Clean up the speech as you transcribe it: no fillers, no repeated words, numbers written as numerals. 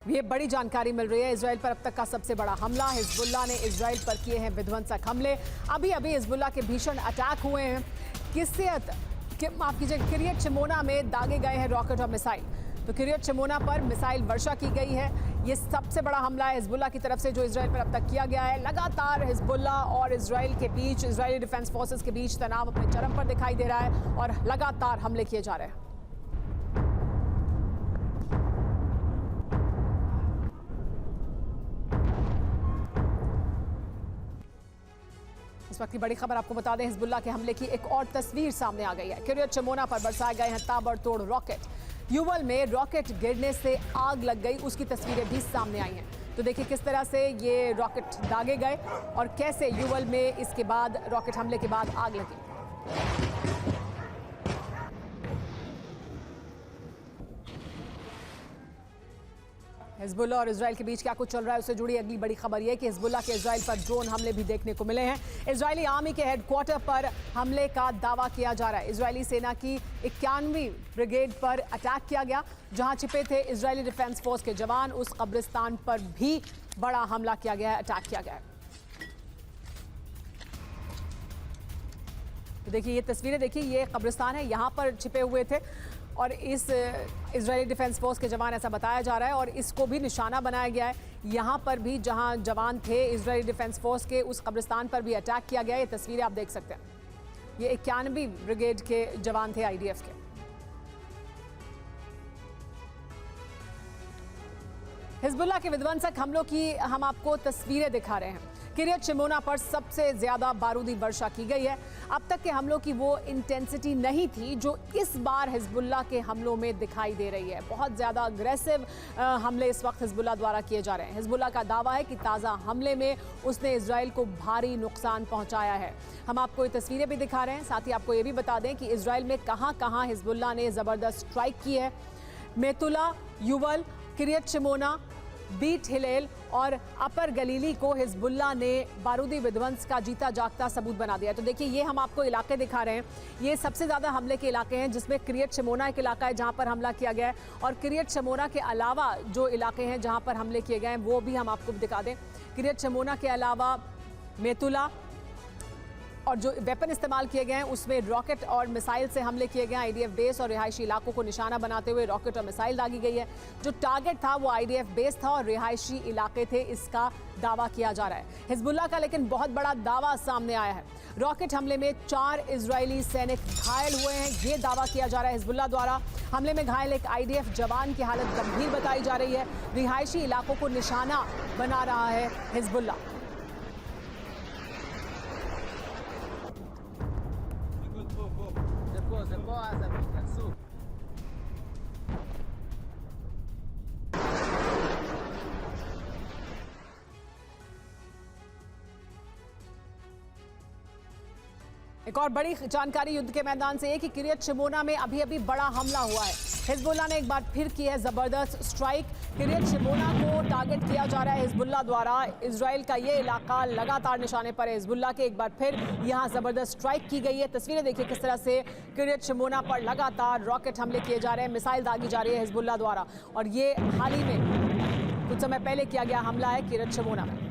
ये बड़ी जानकारी मिल रही है। इजराइल पर अब तक का सबसे बड़ा हमला, हिजबुल्लाह ने इजराइल पर किए हैं विध्वंसक हमले। अभी अभी हिजबुल्लाह के भीषण अटैक हुए हैं। माफ कीजिए, किरियत शिमोना में दागे गए हैं रॉकेट और मिसाइल। तो किरियत शिमोना पर मिसाइल वर्षा की गई है। ये सबसे बड़ा हमला है हिजबुल्लाह की तरफ से जो इजराइल पर अब तक किया गया है। लगातार हिजबुल्लाह और इजराइल के बीच, इजरायली डिफेंस फोर्सेस के बीच तनाव अपने चरम पर दिखाई दे रहा है और लगातार हमले किए जा रहे हैं। इस वक्त की बड़ी खबर आपको बता दें, हिजबुल्लाह के हमले की एक और तस्वीर सामने आ गई है। किरियत शिमोना पर बरसाए गए हैं ताबड़तोड़ रॉकेट। युवल में रॉकेट गिरने से आग लग गई, उसकी तस्वीरें भी सामने आई हैं। तो देखिए किस तरह से ये रॉकेट दागे गए और कैसे युवल में इसके बाद रॉकेट हमले के बाद आग लगी। हिजबुल्लाह और इजराइल के बीच क्या कुछ चल रहा है, उससे जुड़ी अगली बड़ी खबर यह कि हिजबुल्लाह के इजराइल पर ड्रोन हमले भी देखने को मिले हैं। इजरायली आर्मी के हेडक्वार्टर पर हमले का दावा किया जा रहा है। इजरायली सेना की 91वीं ब्रिगेड पर अटैक किया गया, जहां छिपे थे इजरायली डिफेंस फोर्स के जवान। उस कब्रिस्तान पर भी बड़ा हमला किया गया है, अटैक किया गया है। तो देखिए ये तस्वीरें, देखिए ये कब्रिस्तान है, यहाँ पर छिपे हुए थे और इस इजरायली डिफेंस फोर्स के जवान, ऐसा बताया जा रहा है, और इसको भी निशाना बनाया गया है। यहाँ पर भी जहाँ जवान थे इजरायली डिफेंस फोर्स के, उस कब्रिस्तान पर भी अटैक किया गया है। ये तस्वीरें आप देख सकते हैं। ये 91वीं ब्रिगेड के जवान थे आईडीएफ के। हिजबुल्लाह के विध्वंसक हमलों की हम आपको तस्वीरें दिखा रहे हैं। किरियत शिमोना पर सबसे ज्यादा बारूदी वर्षा की गई है। अब तक के हमलों की वो इंटेंसिटी नहीं थी जो इस बार हिजबुल्लाह के हमलों में दिखाई दे रही है। बहुत ज्यादा अग्रेसिव हमले इस वक्त हिजबुल्लाह द्वारा किए जा रहे हैं। हिजबुल्लाह का दावा है कि ताज़ा हमले में उसने इजराइल को भारी नुकसान पहुंचाया है। हम आपको ये तस्वीरें भी दिखा रहे हैं। साथ ही आपको ये भी बता दें कि इजराइल में कहां कहां हिजबुल्लाह ने जबरदस्त स्ट्राइक की है। Metula, Yuval, Kiryat Shmona, Beit Hillel और अपर गलीली को हिजबुल्लाह ने बारूदी विध्वंस का जीता जागता सबूत बना दिया। तो देखिए ये हम आपको इलाके दिखा रहे हैं। ये सबसे ज़्यादा हमले के इलाके हैं, जिसमें किरियत शिमोना एक इलाका है जहां पर हमला किया गया है, और किरियत शिमोना के अलावा जो इलाके हैं जहां पर हमले किए गए हैं वो भी हम आपको दिखा दें। किरियत शिमोना के अलावा मेतुला और जो वेपन इस्तेमाल किए गए हैं उसमें रॉकेट और मिसाइल से हमले किए गए हैं। आईडीएफ बेस और रिहायशी इलाकों को निशाना बनाते हुए रॉकेट और मिसाइल दागी गई है। जो टारगेट था वो आईडीएफ बेस था और रिहायशी इलाके थे, इसका दावा किया जा रहा है। हिजबुल्लाह का लेकिन बहुत बड़ा दावा सामने आया है। रॉकेट हमले में 4 इजरायली सैनिक घायल हुए हैं, ये दावा किया जा रहा है हिजबुल्लाह द्वारा। हमले में घायल एक आईडीएफ जवान की हालत गंभीर बताई जा रही है। रिहायशी इलाकों को निशाना बना रहा है हिजबुल्लाह। एक और बड़ी जानकारी युद्ध के मैदान से है कि किरियत शिमोना में अभी अभी बड़ा हमला हुआ है। हिजबुल्लाह ने एक बार फिर की है जबरदस्त स्ट्राइक। किरियत शिमोना को टारगेट किया जा रहा है हिजबुल्लाह द्वारा। इजराइल का ये इलाका लगातार निशाने पर है हिजबुल्लाह के। एक बार फिर यहाँ जबरदस्त स्ट्राइक की गई है। तस्वीरें देखिए किस तरह से किरियत शिमोना पर लगातार रॉकेट हमले किए जा रहे हैं, मिसाइल दागी जा रही है हिजबुल्लाह द्वारा। और ये हाल ही में कुछ समय पहले किया गया हमला है किरियत शिमोना में।